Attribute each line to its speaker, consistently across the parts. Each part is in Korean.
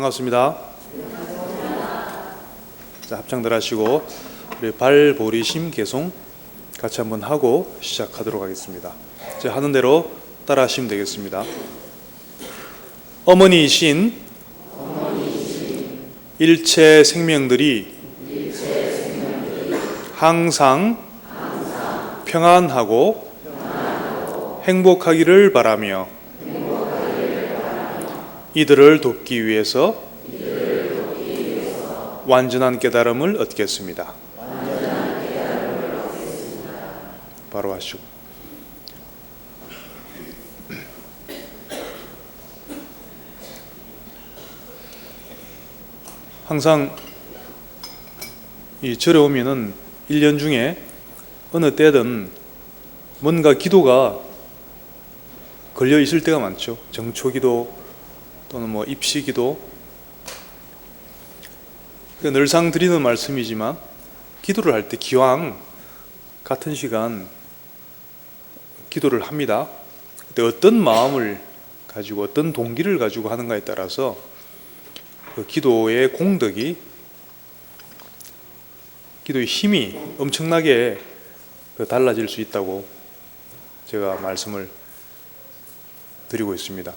Speaker 1: 반갑습니다. 자, 합창들 하시고 우리 발보리심 개송 같이 한번 하고 시작하도록 하겠습니다. 제가 하는 대로 따라 하시면 되겠습니다. 어머니이신 일체 생명들이 항상 평안하고 행복하기를 바라며 이들을 돕기 위해서 완전한 깨달음을 얻겠습니다. 바로 하시고. 항상 이 절에 오면은 1년 중에 어느 때든 뭔가 기도가 걸려 있을 때가 많죠. 정초기도 또는 뭐 입시기도. 늘상 드리는 말씀이지만 기도를 할 때 기왕 같은 시간 기도를 합니다. 그때 어떤 마음을 가지고 어떤 동기를 가지고 하는가에 따라서 그 기도의 공덕이, 기도의 힘이 엄청나게 달라질 수 있다고 제가 말씀을 드리고 있습니다.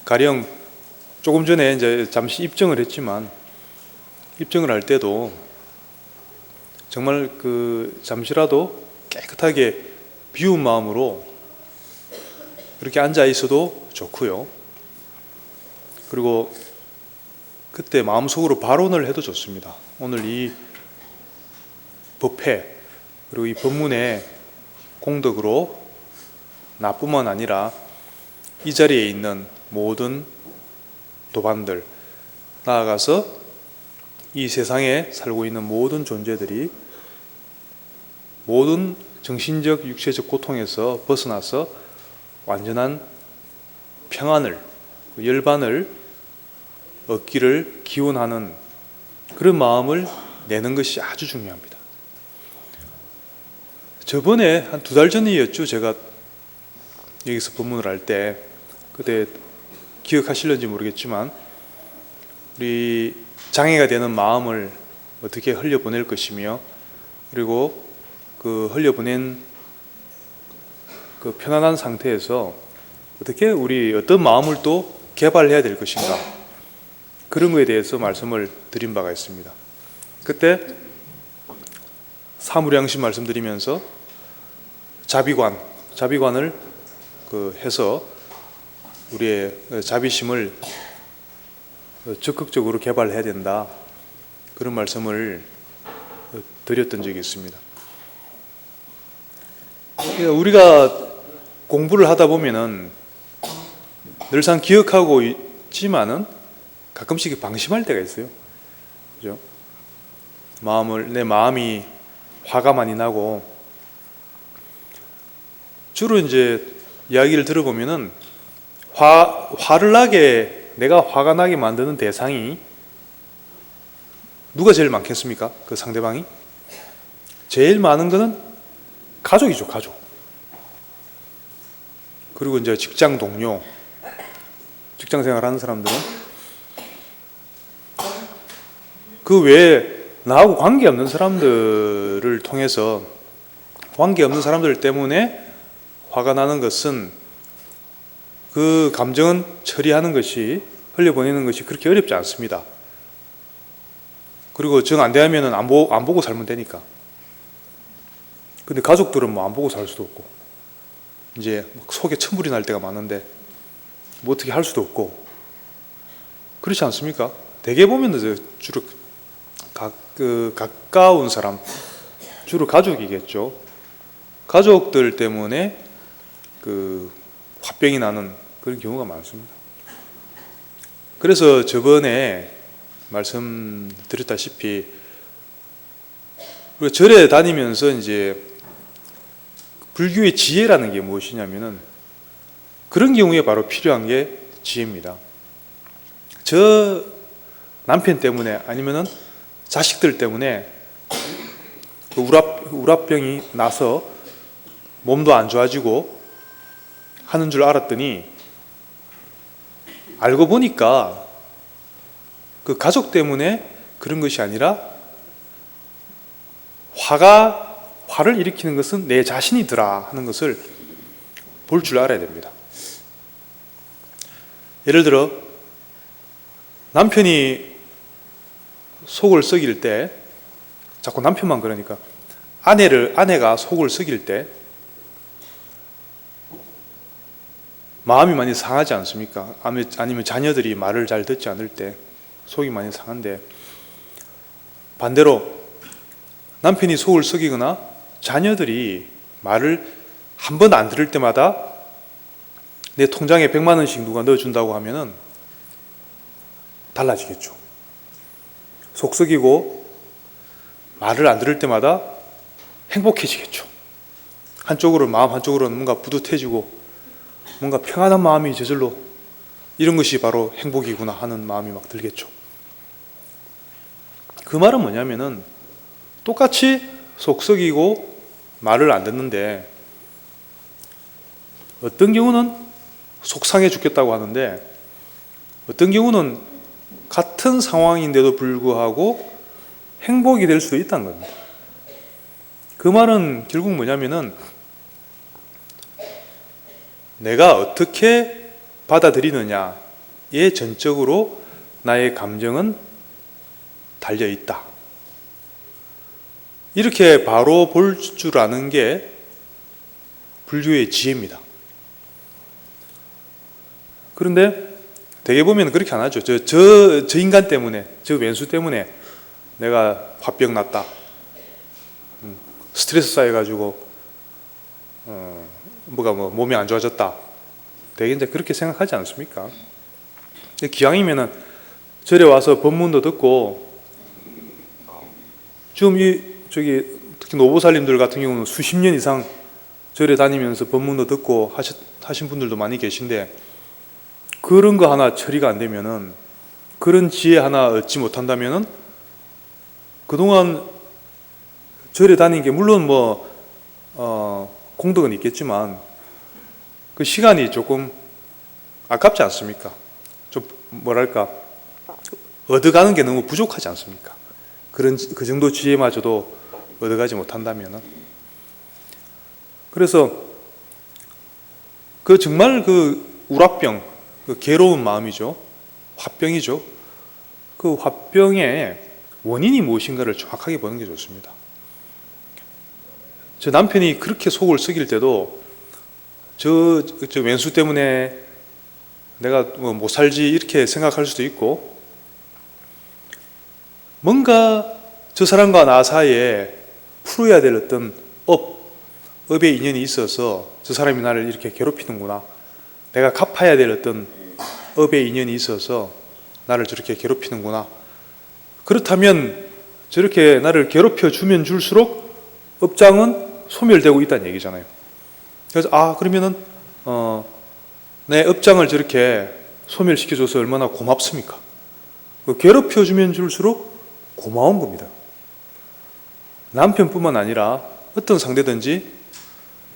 Speaker 1: 가령 조금 전에 이제 잠시 입정을 했지만 입정을 할 때도 정말 잠시라도 깨끗하게 비운 마음으로 그렇게 앉아 있어도 좋고요. 그리고 그때 마음속으로 발언을 해도 좋습니다. 오늘 이 법회 그리고 이 법문의 공덕으로 나뿐만 아니라 이 자리에 있는 모든 도반들, 나아가서 이 세상에 살고 있는 모든 존재들이 모든 정신적, 육체적 고통에서 벗어나서 완전한 평안을, 열반을 얻기를 기원하는 그런 마음을 내는 것이 아주 중요합니다. 저번에 한 2달 전이었죠. 제가 여기서 법문을 할 때, 그때 기억하실는지 모르겠지만 우리 장애가 되는 마음을 어떻게 흘려보낼 것이며, 그리고 그 흘려보낸 그 편안한 상태에서 어떻게 우리 어떤 마음을 또 개발해야 될 것인가, 그런 것에 대해서 말씀을 드린 바가 있습니다. 그때 사무량심 말씀드리면서 자비관을 해서 우리의 자비심을 적극적으로 개발해야 된다, 그런 말씀을 드렸던 적이 있습니다. 우리가 공부를 하다 보면은 늘상 기억하고 있지만은 가끔씩 방심할 때가 있어요. 그죠? 내 마음이 화가 많이 나고, 주로 이제 이야기를 들어보면은 내가 화가 나게 만드는 대상이 누가 제일 많겠습니까? 그 상대방이? 제일 많은 거는 가족이죠, 가족. 그리고 이제 직장 동료, 직장 생활하는 사람들은 그 외에 나하고 관계없는 사람들을 통해서, 관계없는 사람들 때문에 화가 나는 것은, 그 감정은 처리하는 것이, 흘려보내는 것이 그렇게 어렵지 않습니다. 그리고 정 안 되면 안 보고 살면 되니까. 근데 가족들은 뭐 안 보고 살 수도 없고, 이제 속에 천불이 날 때가 많은데 뭐 어떻게 할 수도 없고, 그렇지 않습니까? 대개 보면 주로 가까운 사람, 주로 가족이겠죠. 가족들 때문에 화병이 나는 그런 경우가 많습니다. 그래서 저번에 말씀드렸다시피 우리가 절에 다니면서 이제 불교의 지혜라는 게 무엇이냐면은, 그런 경우에 바로 필요한 게 지혜입니다. 저 남편 때문에 아니면은 자식들 때문에 우라병이 나서 몸도 안 좋아지고 하는 줄 알았더니 알고 보니까 그 가족 때문에 그런 것이 아니라 화를 일으키는 것은 내 자신이더라 하는 것을 볼 줄 알아야 됩니다. 예를 들어 남편이 속을 썩일 때, 자꾸 남편만 그러니까 아내가 속을 썩일 때 마음이 많이 상하지 않습니까? 아니면 자녀들이 말을 잘 듣지 않을 때 속이 많이 상한데, 반대로 남편이 속을 썩이거나 자녀들이 말을 한 번 안 들을 때마다 내 통장에 100만 원씩 누가 넣어준다고 하면은 달라지겠죠. 속 썩이고 말을 안 들을 때마다 행복해지겠죠. 마음 한쪽으로는 뭔가 뿌듯해지고 뭔가 평안한 마음이 저절로, 이런 것이 바로 행복이구나 하는 마음이 막 들겠죠. 그 말은 뭐냐면은 똑같이 속 썩이고 말을 안 듣는데, 어떤 경우는 속상해 죽겠다고 하는데 어떤 경우는 같은 상황인데도 불구하고 행복이 될 수도 있다는 겁니다. 그 말은 결국 뭐냐면은 내가 어떻게 받아들이느냐에 전적으로 나의 감정은 달려있다. 이렇게 바로 볼 줄 아는 게 불교의 지혜입니다. 그런데 대개 보면 그렇게 안 하죠. 저 인간 때문에, 저 왼수 때문에 내가 화병 났다, 스트레스 쌓여가지고 몸이 안 좋아졌다. 대개 이제 그렇게 생각하지 않습니까? 기왕이면은 절에 와서 법문도 듣고, 지금 특히 노보살님들 같은 경우는 수십 년 이상 절에 다니면서 법문도 듣고 하신 분들도 많이 계신데, 그런 거 하나 처리가 안 되면은, 그런 지혜 하나 얻지 못한다면은 그동안 절에 다닌 게 물론 공덕은 있겠지만 그 시간이 조금 아깝지 않습니까? 좀 얻어가는 게 너무 부족하지 않습니까? 그 정도 지혜마저도 얻어가지 못한다면은. 그래서 정말 우라병, 괴로운 마음이죠. 화병이죠. 그 화병의 원인이 무엇인가를 정확하게 보는 게 좋습니다. 저 남편이 그렇게 속을 썩일 때도 저 왼수 때문에 내가 못 살지 이렇게 생각할 수도 있고, 뭔가 저 사람과 나 사이에 풀어야 될 어떤 업의 인연이 있어서 저 사람이 나를 이렇게 괴롭히는구나, 내가 갚아야 될 어떤 업의 인연이 있어서 나를 저렇게 괴롭히는구나, 그렇다면 저렇게 나를 괴롭혀 주면 줄수록 업장은 소멸되고 있다는 얘기잖아요. 그래서 그러면은 내 업장을 저렇게 소멸시켜줘서 얼마나 고맙습니까? 괴롭혀 주면 줄수록 고마운 겁니다. 남편뿐만 아니라 어떤 상대든지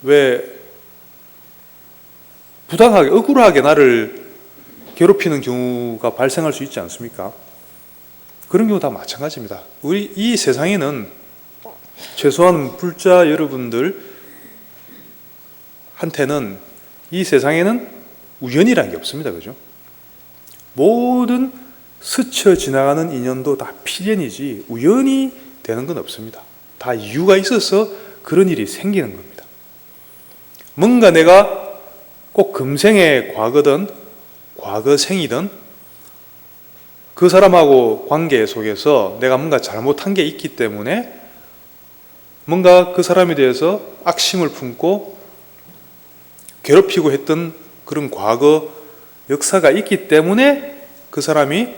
Speaker 1: 왜 부당하게, 억울하게 나를 괴롭히는 경우가 발생할 수 있지 않습니까? 그런 경우 다 마찬가지입니다. 우리 이 세상에는, 최소한 불자 여러분들 한테는 이 세상에는 우연이라는 게 없습니다. 그죠? 모든 스쳐 지나가는 인연도 다 필연이지 우연이 되는 건 없습니다. 다 이유가 있어서 그런 일이 생기는 겁니다. 뭔가 내가 꼭 금생의 과거든 과거생이든 그 사람하고 관계 속에서 내가 뭔가 잘못한 게 있기 때문에 뭔가 그 사람에 대해서 악심을 품고 괴롭히고 했던 그런 과거 역사가 있기 때문에 그 사람이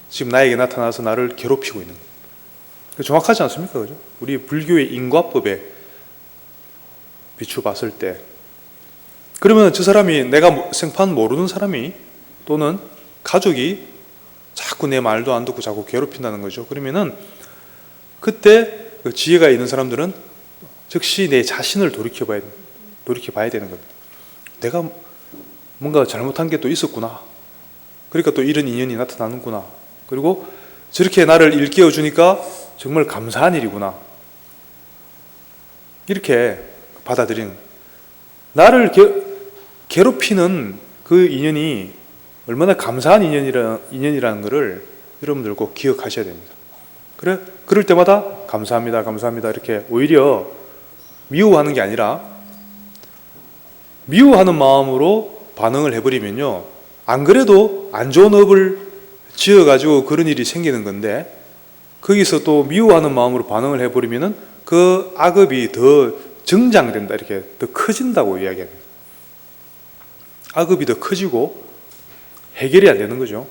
Speaker 1: 지금 나에게 나타나서 나를 괴롭히고 있는 거예요. 정확하지 않습니까? 그죠? 우리 불교의 인과법에 비추봤을 때, 그러면 저 사람이, 내가 생판 모르는 사람이 또는 가족이 자꾸 내 말도 안 듣고 자꾸 괴롭힌다는 거죠. 그러면은 그때 그 지혜가 있는 사람들은 즉시 내 자신을 돌이켜봐야 되는 겁니다. 내가 뭔가 잘못한 게 또 있었구나. 그러니까 또 이런 인연이 나타나는구나. 그리고 저렇게 나를 일깨워 주니까 정말 감사한 일이구나. 이렇게 받아들이는, 나를 괴롭히는 그 인연이 얼마나 감사한 인연이라는 것을 여러분들 꼭 기억하셔야 됩니다. 그럴 때마다 감사합니다, 감사합니다 이렇게 오히려 미워하는 게 아니라, 미워하는 마음으로 반응을 해버리면요, 안 그래도 안 좋은 업을 지어가지고 그런 일이 생기는 건데, 거기서 또 미워하는 마음으로 반응을 해버리면은 그 악업이 더 정장된다, 이렇게 더 커진다고 이야기합니다. 악업이 더 커지고 해결이 안 되는 거죠.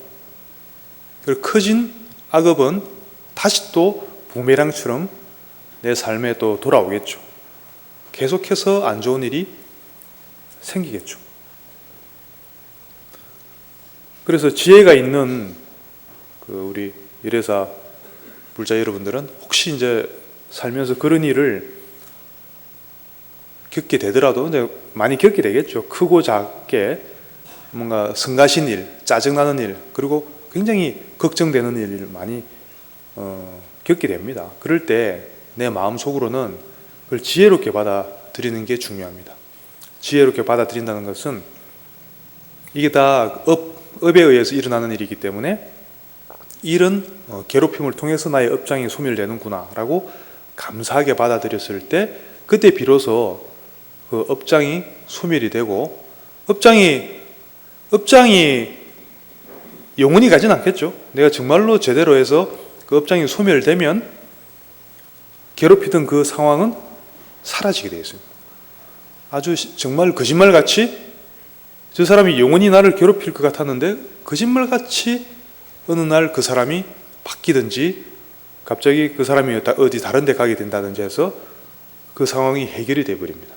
Speaker 1: 그리고 커진 악업은 다시 또 부메랑처럼 내 삶에 또 돌아오겠죠. 계속해서 안 좋은 일이 생기겠죠. 그래서 지혜가 있는 우리 일회사 불자 여러분들은 혹시 이제 살면서 그런 일을 겪게 되더라도, 근데 많이 겪게 되겠죠. 크고 작게 뭔가 성가신 일, 짜증나는 일, 그리고 굉장히 걱정되는 일을 많이 겪게 됩니다. 그럴 때 내 마음 속으로는 그걸 지혜롭게 받아들이는 게 중요합니다. 지혜롭게 받아들인다는 것은 이게 다 업에 의해서 일어나는 일이기 때문에 이런 괴롭힘을 통해서 나의 업장이 소멸되는구나 라고 감사하게 받아들였을 때, 그때 비로소 그 업장이 소멸이 되고, 업장이 영원히 가진 않겠죠. 내가 정말로 제대로 해서 그 업장이 소멸되면 괴롭히던 그 상황은 사라지게 되어 있습니다. 아주 정말 거짓말같이 저 사람이 영원히 나를 괴롭힐 것 같았는데 거짓말같이 어느 날 그 사람이 바뀌든지 갑자기 그 사람이 어디 다른 데 가게 된다든지 해서 그 상황이 해결이 되어버립니다.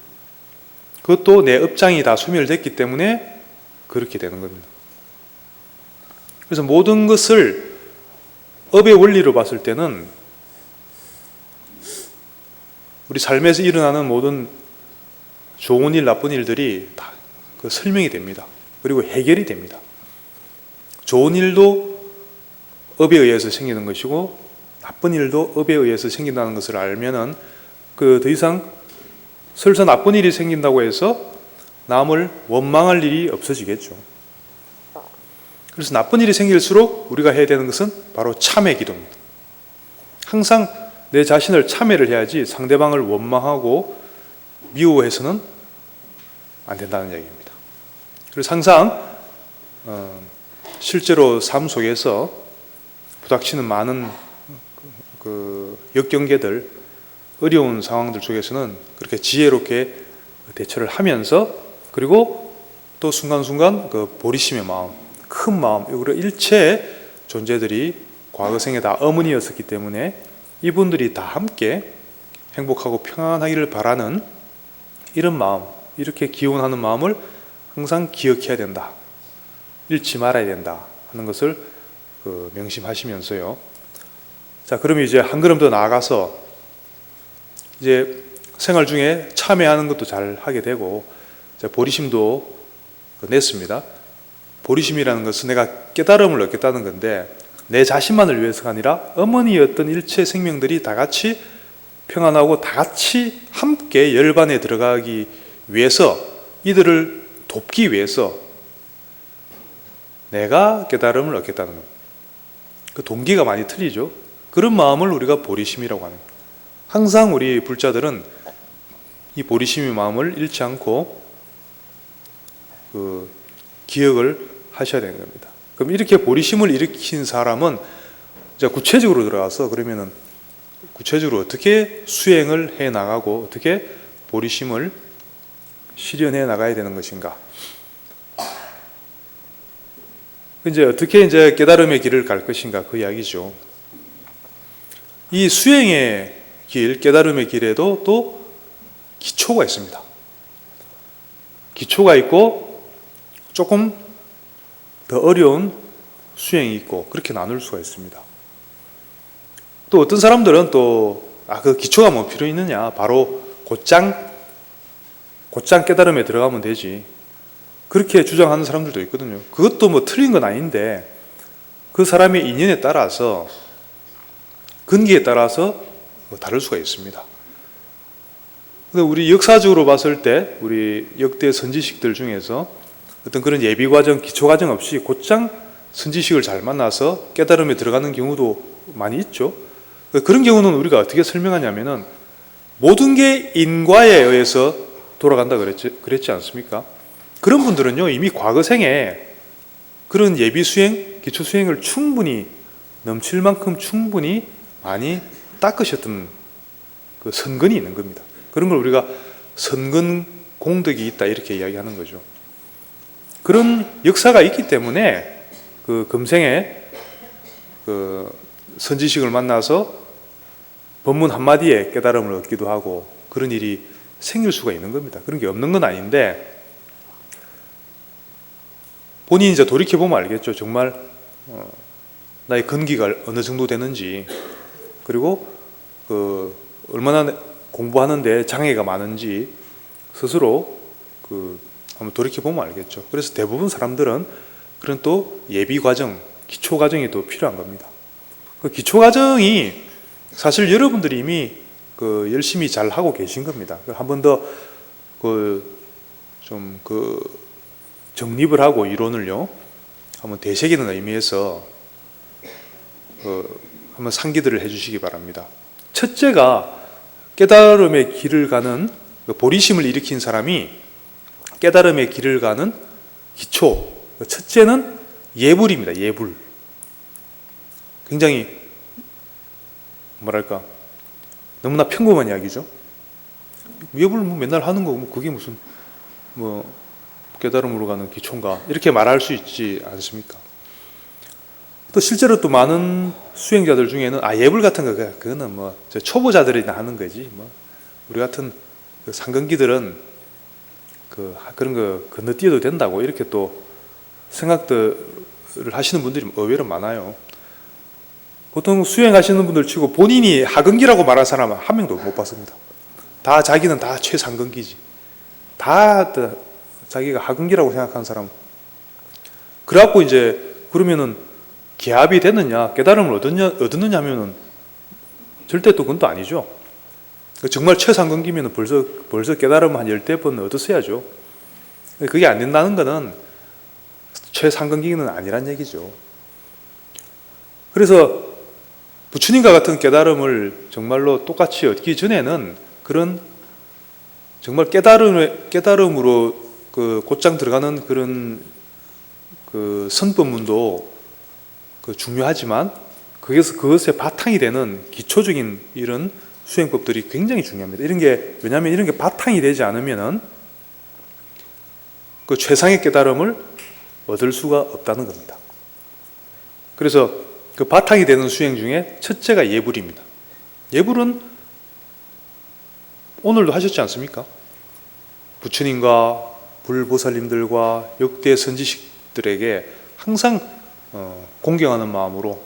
Speaker 1: 그것도 내 업장이 다 소멸됐기 때문에 그렇게 되는 겁니다. 그래서 모든 것을 업의 원리로 봤을 때는 우리 삶에서 일어나는 모든 좋은 일, 나쁜 일들이 다 그 설명이 됩니다. 그리고 해결이 됩니다. 좋은 일도 업에 의해서 생기는 것이고 나쁜 일도 업에 의해서 생긴다는 것을 알면은 그 더 이상 설사 나쁜 일이 생긴다고 해서 남을 원망할 일이 없어지겠죠. 그래서 나쁜 일이 생길수록 우리가 해야 되는 것은 바로 참회 기도입니다. 항상 내 자신을 참회를 해야지 상대방을 원망하고 미워해서는 안 된다는 얘기입니다. 그래서 항상 실제로 삶 속에서 부닥치는 많은 그 역경계들, 어려운 상황들 속에서는 그렇게 지혜롭게 대처를 하면서, 그리고 또 순간순간 그 보리심의 마음, 큰 마음, 우리 일체의 존재들이 과거생에 다 어머니였었기 때문에 이분들이 다 함께 행복하고 평안하기를 바라는 이런 마음, 이렇게 기원하는 마음을 항상 기억해야 된다, 잃지 말아야 된다 하는 것을 명심하시면서요. 자, 그러면 이제 한 걸음 더 나아가서 이제 생활 중에 참회하는 것도 잘 하게 되고, 보리심도 냈습니다. 보리심이라는 것은 내가 깨달음을 얻겠다는 건데, 내 자신만을 위해서가 아니라 어머니였던 일체 생명들이 다 같이 평안하고 다 같이 함께 열반에 들어가기 위해서, 이들을 돕기 위해서 내가 깨달음을 얻겠다는 겁니다. 그 동기가 많이 틀리죠. 그런 마음을 우리가 보리심이라고 하는 거예요. 항상 우리 불자들은 이 보리심의 마음을 잃지 않고 기억을 하셔야 되는 겁니다. 그럼 이렇게 보리심을 일으킨 사람은 이제 구체적으로 들어가서, 그러면은 구체적으로 어떻게 수행을 해 나가고 어떻게 보리심을 실현해 나가야 되는 것인가? 이제 어떻게 이제 깨달음의 길을 갈 것인가, 그 이야기죠. 이 수행의 길, 깨달음의 길에도 또 기초가 있습니다. 기초가 있고 조금 더 어려운 수행이 있고, 그렇게 나눌 수가 있습니다. 또 어떤 사람들은 또 그 기초가 뭐 필요 있느냐, 바로 곧장 깨달음에 들어가면 되지, 그렇게 주장하는 사람들도 있거든요. 그것도 뭐 틀린 건 아닌데 그 사람의 인연에 따라서 근기에 따라서 다를 수가 있습니다. 근데 우리 역사적으로 봤을 때 우리 역대 선지식들 중에서 어떤 그런 예비 과정, 기초 과정 없이 곧장 선지식을 잘 만나서 깨달음에 들어가는 경우도 많이 있죠. 그런 경우는 우리가 어떻게 설명하냐면은 모든 게 인과에 의해서 돌아간다 그랬지 않습니까? 그런 분들은요 이미 과거 생에 그런 예비 수행, 기초 수행을 충분히 넘칠 만큼 충분히 많이 닦으셨던 그 선근이 있는 겁니다. 그런 걸 우리가 선근 공덕이 있다 이렇게 이야기하는 거죠. 그런 역사가 있기 때문에 그 금생에 그 선지식을 만나서 법문 한마디에 깨달음을 얻기도 하고 그런 일이 생길 수가 있는 겁니다. 그런 게 없는 건 아닌데 본인이 이제 돌이켜보면 알겠죠. 정말 나의 근기가 어느 정도 되는지 그리고 그 얼마나 공부하는데 장애가 많은지 스스로 그 한번 돌이켜보면 알겠죠. 그래서 대부분 사람들은 그런 또 예비 과정, 기초 과정이 또 필요한 겁니다. 그 기초 과정이 사실 여러분들이 이미 그 열심히 잘 하고 계신 겁니다. 한 번 더 좀 정립을 하고 이론을요 한번 되새기는 의미에서 한번 상기들을 해주시기 바랍니다. 첫째가 깨달음의 길을 가는 보리심을 일으킨 사람이 깨달음의 길을 가는 기초. 첫째는 예불입니다. 예불. 굉장히 뭐랄까 너무나 평범한 이야기죠. 예불 뭐 맨날 하는 거고 뭐 그게 무슨 뭐 깨달음으로 가는 기초인가 이렇게 말할 수 있지 않습니까? 또 실제로 또 많은 수행자들 중에는 예불 같은 거 그거는 뭐 초보자들이나 하는 거지 뭐 우리 같은 그 상근기들은 그런 거 건너뛰어도 된다고 이렇게 또 생각들을 하시는 분들이 의외로 많아요. 보통 수행하시는 분들 치고 본인이 하근기라고 말한 사람은 한 명도 못 봤습니다. 다 자기는 다 최상근기지. 다 자기가 하근기라고 생각하는 사람. 그래갖고 이제 그러면은 개합이 됐느냐, 깨달음을 얻었느냐 하면은 절대 또 그건 또 아니죠. 정말 최상근기면은 벌써 깨달음 한 10번 얻었어야죠. 그게 안 된다는 거는 최상근기는 아니란 얘기죠. 그래서 부처님과 같은 깨달음을 정말로 똑같이 얻기 전에는 그런 정말 깨달음으로 그 곧장 들어가는 그런 그 선법문도 중요하지만 그것의 바탕이 되는 기초적인 이런 수행법들이 굉장히 중요합니다. 왜냐하면 이런 게 바탕이 되지 않으면은 그 최상의 깨달음을 얻을 수가 없다는 겁니다. 그래서 그 바탕이 되는 수행 중에 첫째가 예불입니다. 예불은 오늘도 하셨지 않습니까? 부처님과 불보살님들과 역대 선지식들에게 항상 공경하는 마음으로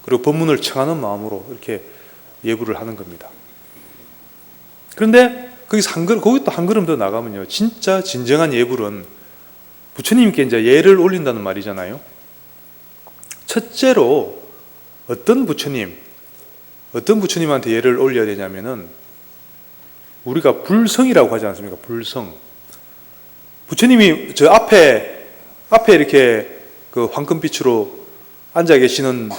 Speaker 1: 그리고 법문을 청하는 마음으로 이렇게 예불을 하는 겁니다. 그런데 거기 또 한 걸음 더 나가면요, 진짜 진정한 예불은 부처님께 이제 예를 올린다는 말이잖아요. 첫째로 어떤 부처님한테 예를 올려야 되냐면은 우리가 불성이라고 하지 않습니까? 불성. 부처님이 저 앞에 이렇게 그 황금빛으로 앉아 계시는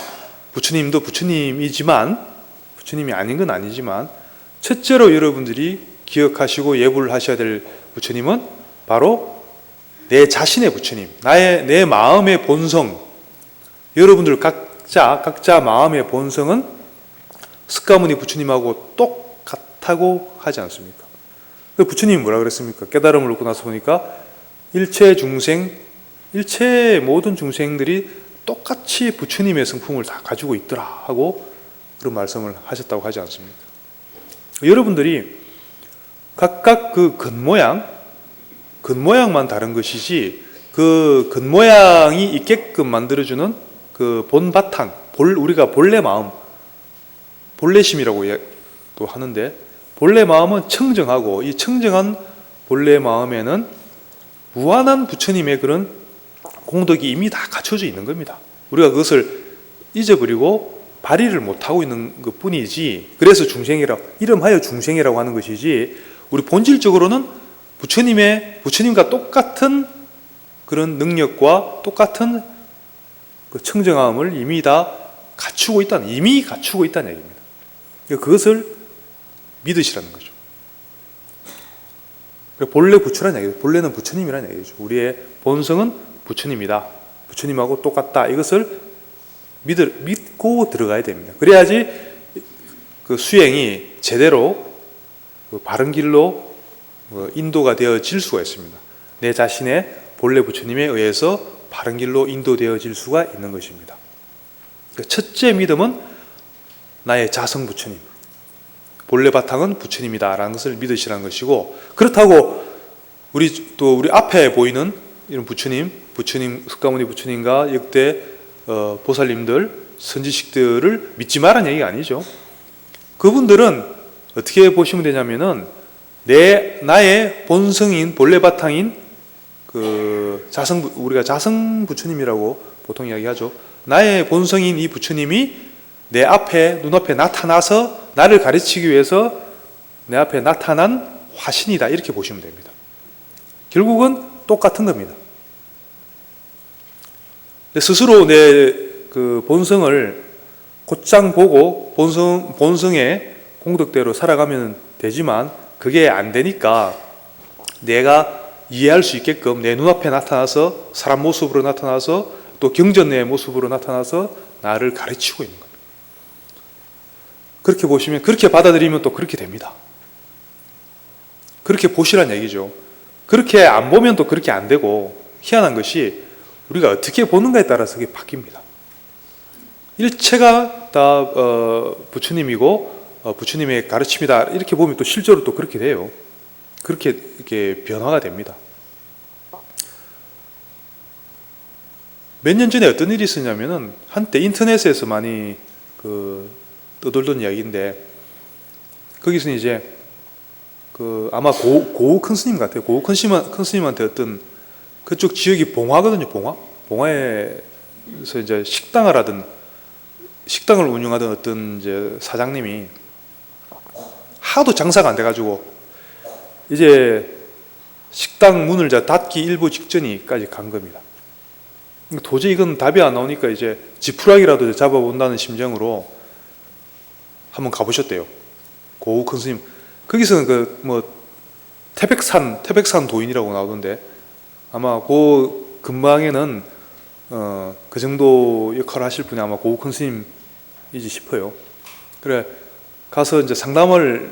Speaker 1: 부처님도 부처님이지만 부처님이 아닌 건 아니지만 첫째로 여러분들이 기억하시고 예불을 하셔야 될 부처님은 바로 내 자신의 부처님, 내 마음의 본성. 여러분들 각자 마음의 본성은 석가모니 부처님하고 똑같다고 하지 않습니까? 부처님이 뭐라 그랬습니까? 깨달음을 얻고 나서 보니까 일체 모든 중생들이 똑같이 부처님의 성품을 다 가지고 있더라 하고 그런 말씀을 하셨다고 하지 않습니까? 여러분들이 각각 그 겉모양만 다른 것이지 그 겉모양이 있게끔 만들어주는 그 본바탕, 우리가 본래 마음, 본래심이라고 또 하는데 본래 마음은 청정하고 이 청정한 본래 마음에는 무한한 부처님의 그런 공덕이 이미 다 갖춰져 있는 겁니다. 우리가 그것을 잊어버리고 발휘를 못하고 있는 것 뿐이지, 그래서 이름하여 중생이라고 하는 것이지, 우리 본질적으로는 부처님과 똑같은 그런 능력과 똑같은 그 청정함을 이미 갖추고 있다는 얘기입니다. 그것을 믿으시라는 거죠. 본래 부처라는 얘기죠. 본래는 부처님이라는 얘기죠. 우리의 본성은 부처님이다. 부처님하고 똑같다. 이것을 믿고 들어가야 됩니다. 그래야지 그 수행이 제대로 그 바른 길로 인도가 되어질 수가 있습니다. 내 자신의 본래 부처님에 의해서 바른 길로 인도되어질 수가 있는 것입니다. 첫째 믿음은 나의 자성 부처님, 본래 바탕은 부처님이다 라는 것을 믿으시라는 것이고, 그렇다고 우리 앞에 보이는 이런 부처님, 석가모니 부처님과 역대 보살님들, 선지식들을 믿지 말라는 얘기가 아니죠. 그분들은 어떻게 보시면 되냐면은 나의 본성인 본래 바탕인 우리가 자성 부처님이라고 보통 이야기하죠. 나의 본성인 이 부처님이 내 눈앞에 나타나서 나를 가르치기 위해서 내 앞에 나타난 화신이다, 이렇게 보시면 됩니다. 결국은 똑같은 겁니다. 스스로 내 그 본성을 곧장 보고 본성의 공덕대로 살아가면 되지만, 그게 안 되니까 내가 이해할 수 있게끔 내 눈앞에 나타나서, 사람 모습으로 나타나서, 또 경전의 모습으로 나타나서 나를 가르치고 있는 겁니다. 그렇게 보시면, 그렇게 받아들이면 또 그렇게 됩니다. 그렇게 보시란 얘기죠. 그렇게 안 보면 또 그렇게 안 되고, 희한한 것이 우리가 어떻게 보는가에 따라서 그게 바뀝니다. 일체가 다 부처님이고 부처님의 가르침이다, 이렇게 보면 또 실제로 또 그렇게 돼요. 그렇게 이렇게 변화가 됩니다. 몇 년 전에 어떤 일이 있었냐면은, 한때 인터넷에서 많이 떠돌던 이야기인데, 거기서 이제 아마 고우 큰 스님 같아요. 고우 큰 스님한테 어떤 그쪽 지역이 봉화거든요. 봉화에서 이제 식당을 운영하던 어떤 이제 사장님이 하도 장사가 안 돼가지고 이제 식당 문을 닫기 일부 직전까지 간 겁니다. 도저히 이건 답이 안 나오니까 이제 지푸라기라도 잡아본다는 심정으로 한번 가보셨대요. 고우 큰 스님. 거기서는 태백산 도인이라고 나오던데, 아마 그 근방에는 그 정도 역할을 하실 분이 아마 고우 큰 스님이지 싶어요. 그래 가서 이제 상담을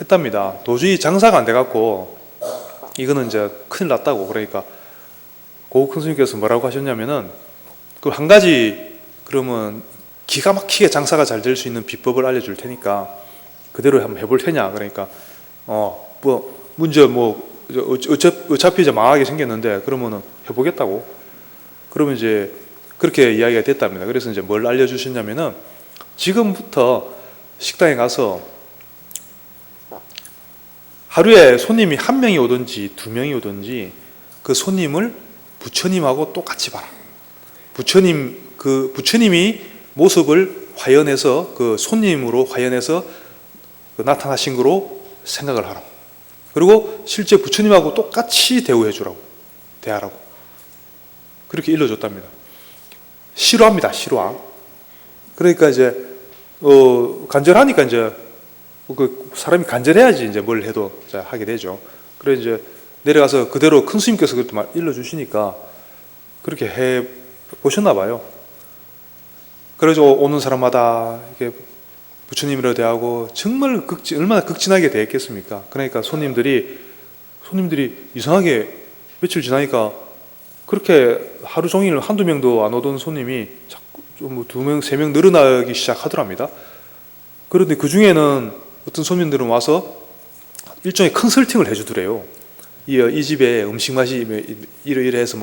Speaker 1: 했답니다. 도저히 장사가 안 돼갖고 이거는 이제 큰일 났다고. 그러니까 고우 큰 스님께서 뭐라고 하셨냐면은, 그 한 가지, 그러면 기가 막히게 장사가 잘 될 수 있는 비법을 알려줄 테니까 그대로 한번 해볼 테냐. 그러니까 어차피 이제 망하게 생겼는데 그러면은 해보겠다고. 그러면 이제 그렇게 이야기가 됐답니다. 그래서 이제 뭘 알려주셨냐면은, 지금부터 식당에 가서 하루에 손님이 한 명이 오든지 두 명이 오든지 그 손님을 부처님하고 똑같이 봐라. 부처님이 모습을 화연해서, 그 손님으로 화연해서 나타나신 거로 생각을 하라고. 그리고 실제 부처님하고 똑같이 대하라고. 그렇게 일러줬답니다. 실화입니다, 실화. 그러니까 이제 간절하니까 이제 사람이 간절해야지 이제 뭘 해도 하게 되죠. 그래 이제 내려가서 그대로 큰 스님께서 그렇게 일러주시니까 그렇게 해 보셨나 봐요. 그래서 오는 사람마다 이렇게 부처님이라 대하고 정말 얼마나 극진하게 대했겠습니까? 그러니까 손님들이 이상하게 며칠 지나니까 그렇게 하루 종일 한두 명도 안 오던 손님이 자꾸 좀 두 명, 세 명 늘어나기 시작하더랍니다. 그런데 그 중에는 어떤 손님들은 와서 일종의 컨설팅을 해주더래요. 이 집에 음식 맛이 이러이러해서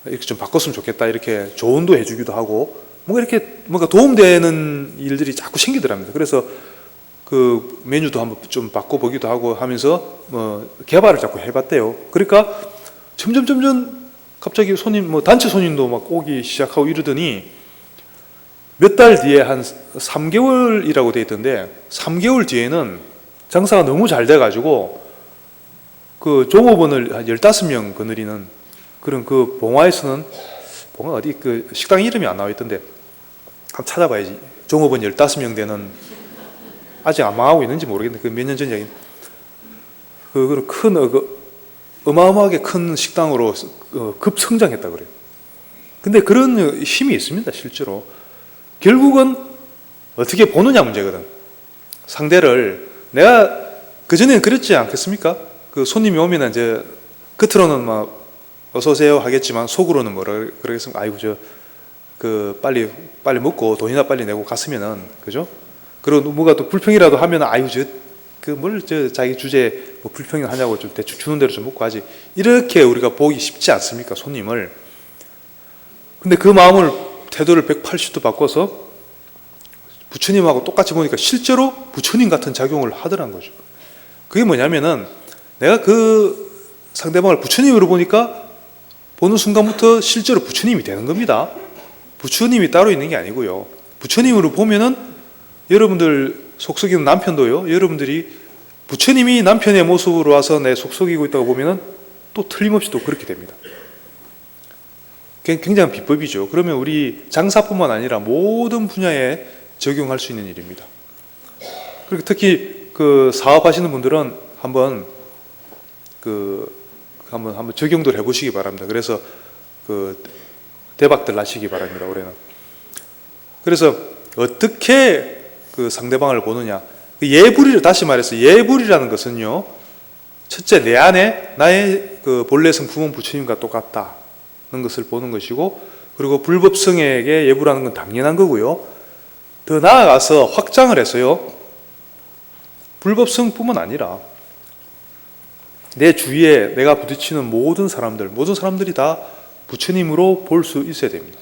Speaker 1: 이렇게 좀 바꿨으면 좋겠다, 이렇게 조언도 해주기도 하고, 뭔가 도움되는 일들이 자꾸 생기더랍니다. 그래서 그 메뉴도 한번 좀 바꿔보기도 하고 하면서 개발을 자꾸 해봤대요. 그러니까 점점 갑자기 손님, 뭐 단체 손님도 막 오기 시작하고 이러더니 몇 달 뒤에 한 3개월이라고 돼 있던데 3개월 뒤에는 장사가 너무 잘 돼가지고 그 종업원을 한 15명 거느리는 그런 그 봉화에서는 봉화 어디 그 식당 이름이 안 나와 있던데 한번 찾아봐야지. 종업원 15명 되는 아직 안 망하고 있는지 모르겠는데 그 몇 년 전 이야기. 그 큰 어마어마하게 큰 식당으로 급성장했다 그래요. 근데 그런 힘이 있습니다, 실제로. 결국은 어떻게 보느냐 문제거든. 상대를 내가 그전에는 그랬지 않겠습니까? 그 손님이 오면 이제 겉으로는 막 어서 오세요 하겠지만 속으로는 뭐라 그러겠습니까? 아이고 그 빨리 먹고 돈이나 빨리 내고 갔으면은 그죠? 그리고 뭐가 또 불평이라도 하면 아이고 자기 주제에 뭐 불평을 하냐고 좀 대충 주는 대로 좀 먹고 하지. 이렇게 우리가 보기 쉽지 않습니까? 손님을. 근데 그 마음을 태도를 180도 바꿔서 부처님하고 똑같이 보니까 실제로 부처님 같은 작용을 하더란 거죠. 그게 뭐냐면은 내가 그 상대방을 부처님으로 보니까 보는 순간부터 실제로 부처님이 되는 겁니다. 부처님이 따로 있는 게 아니고요. 부처님으로 보면은 여러분들 속썩이는 남편도요. 여러분들이 부처님이 남편의 모습으로 와서 내 속썩이고 있다고 보면은 또 틀림없이 또 그렇게 됩니다. 굉장한 비법이죠. 그러면 우리 장사뿐만 아니라 모든 분야에 적용할 수 있는 일입니다. 그리고 특히 그 사업하시는 분들은 한번 적용들 해보시기 바랍니다. 그래서 그 대박들 나시기 바랍니다. 올해는. 그래서 어떻게 그 상대방을 보느냐. 다시 말해서 예불이라는 것은요. 첫째, 내 안에 나의 그 본래 성품은 부처님과 똑같다는 것을 보는 것이고, 그리고 불법성에게 예불하는 건 당연한 거고요. 더 나아가서 확장을 해서요. 불법성뿐만 아니라 내 주위에 내가 부딪히는 모든 사람들이 다 부처님으로 볼 수 있어야 됩니다.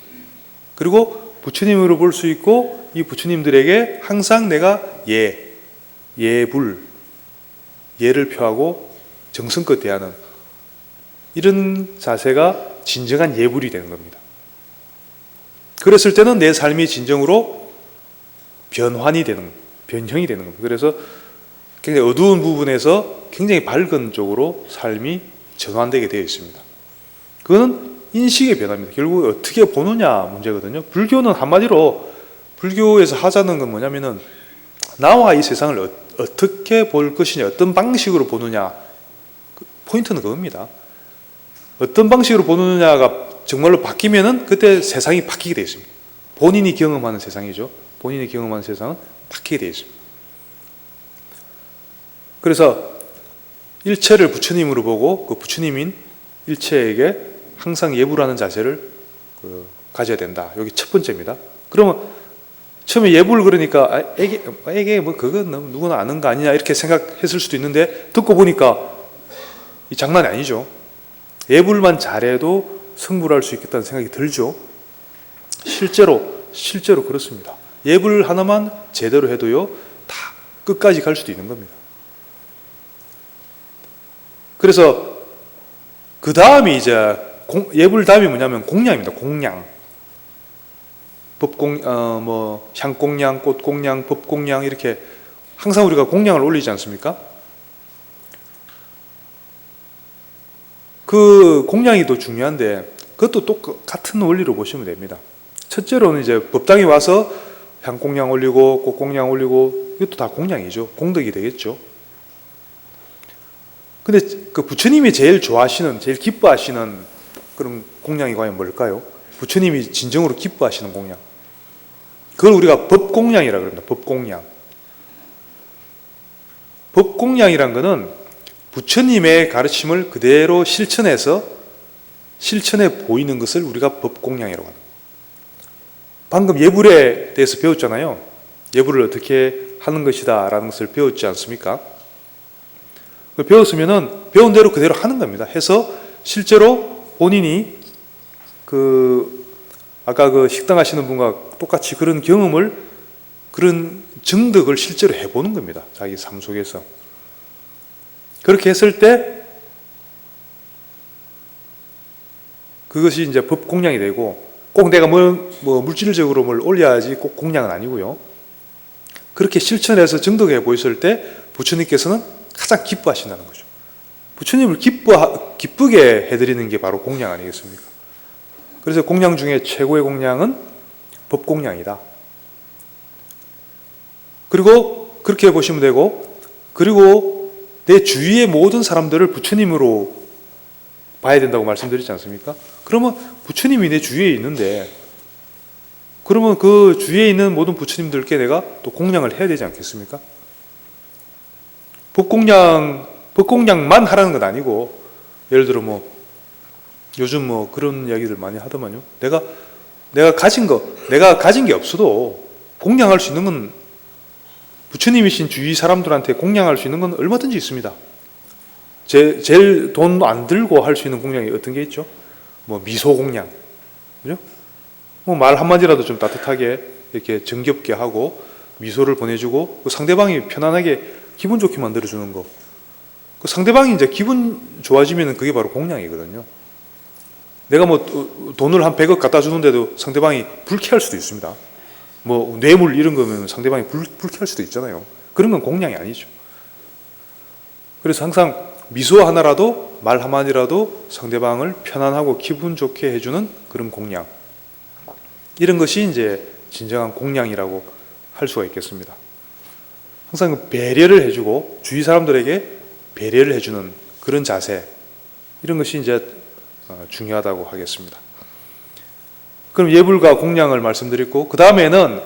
Speaker 1: 그리고 부처님으로 볼 수 있고 이 부처님들에게 항상 내가 예불, 예를 표하고 정성껏 대하는 이런 자세가 진정한 예불이 되는 겁니다. 그랬을 때는 내 삶이 진정으로 변형이 되는 겁니다. 그래서 굉장히 어두운 부분에서 굉장히 밝은 쪽으로 삶이 전환되게 되어 있습니다. 그거는 인식의 변화입니다. 결국 어떻게 보느냐 문제거든요. 불교는 한마디로 불교에서 하자는 건 뭐냐면은 나와 이 세상을 어떻게 볼 것이냐, 어떤 방식으로 보느냐. 포인트는 그겁니다. 어떤 방식으로 보느냐가 정말로 바뀌면은 그때 세상이 바뀌게 되어 있습니다. 본인이 경험하는 세상이죠. 본인이 경험하는 세상은 바뀌게 되어 있습니다. 그래서 일체를 부처님으로 보고 그 부처님인 일체에게 항상 예불하는 자세를 가져야 된다. 여기 첫 번째입니다. 그러면 처음에 예불 그러니까 에게 뭐 그건 누구나 아는 거 아니냐 이렇게 생각했을 수도 있는데 듣고 보니까 이 장난이 아니죠. 예불만 잘해도 성불할 수 있겠다는 생각이 들죠. 실제로 그렇습니다. 예불 하나만 제대로 해도요 다 끝까지 갈 수도 있는 겁니다. 그래서 그 다음이 이제 예불 다음이 뭐냐면 공양입니다. 공양. 향공양, 꽃공양, 법공양 이렇게 항상 우리가 공양을 올리지 않습니까? 그 공양이 더 중요한데 그것도 똑같은 원리로 보시면 됩니다. 첫째로는 이제 법당에 와서 향공양 올리고 꽃공양 올리고 이것도 다 공양이죠. 공덕이 되겠죠. 근데 그 부처님이 제일 좋아하시는, 제일 기뻐하시는 그런 공양이 과연 뭘까요? 부처님이 진정으로 기뻐하시는 공양. 그걸 우리가 법공양이라고 합니다. 법공양. 법공양이란 것은 부처님의 가르침을 그대로 실천해 보이는 것을 우리가 법공양이라고 합니다. 방금 예불에 대해서 배웠잖아요. 예불을 어떻게 하는 것이다 라는 것을 배웠지 않습니까? 배웠으면은 배운 대로 그대로 하는 겁니다. 해서 실제로 본인이 아까 그 식당 하시는 분과 똑같이 그런 경험을, 그런 정득을 실제로 해보는 겁니다. 자기 삶 속에서. 그렇게 했을 때 그것이 이제 법 공양이 되고, 꼭 내가 뭐 물질적으로 뭘 올려야지 꼭 공양은 아니고요. 그렇게 실천해서 증득해 보였을 때 부처님께서는 가장 기뻐하신다는 거죠. 부처님을 기쁘게 해드리는 게 바로 공양 아니겠습니까? 그래서 공양 중에 최고의 공양은 법 공양이다. 그리고 그렇게 보시면 되고, 그리고 내 주위의 모든 사람들을 부처님으로 봐야 된다고 말씀드리지 않습니까? 그러면 부처님이 내 주위에 있는데, 그러면 그 주위에 있는 모든 부처님들께 내가 또 공양을 해야 되지 않겠습니까? 법공양만 하라는 건 아니고, 예를 들어 요즘 그런 이야기들 많이 하더만요. 내가 가진 게 없어도 공양할 수 있는 건, 부처님이신 주위 사람들한테 공양할 수 있는 건 얼마든지 있습니다. 제일 돈 안 들고 할 수 있는 공양이 어떤 게 있죠? 미소 공양, 그죠? 말 한마디라도 좀 따뜻하게 이렇게 정겹게 하고 미소를 보내주고, 상대방이 편안하게 기분 좋게 만들어주는 거. 상대방이 이제 기분 좋아지면 그게 바로 공양이거든요. 내가 돈을 한 100억 갖다 주는데도 상대방이 불쾌할 수도 있습니다. 뇌물 이런 거면 상대방이 불쾌할 수도 있잖아요. 그런 건 공양이 아니죠. 그래서 항상 미소 하나라도, 말 한마디라도 상대방을 편안하고 기분 좋게 해주는 그런 공양. 이런 것이 이제 진정한 공양이라고 할 수가 있겠습니다. 항상 배려를 해주고 주위 사람들에게 배려를 해주는 그런 자세, 이런 것이 이제 중요하다고 하겠습니다. 그럼 예불과 공양을 말씀드렸고, 그 다음에는